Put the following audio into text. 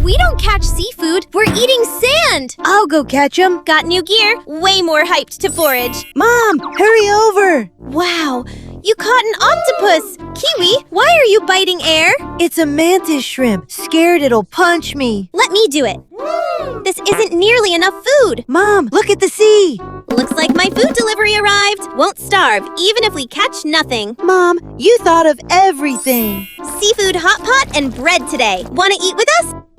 We don't catch seafood. We're eating sand. I'll go catch 'em. Got new gear? Way more hyped to forage. Mom, hurry over. Wow, you caught an octopus. Kiwi, why are you biting air? It's a mantis shrimp. Scared it'll punch me. Let me do it. This isn't nearly enough food. Mom, look at the sea. Looks like my food delivery arrived. Won't starve, even if we catch nothing. Mom, you thought of everything. Seafood hot pot and bread today. Want to eat with us?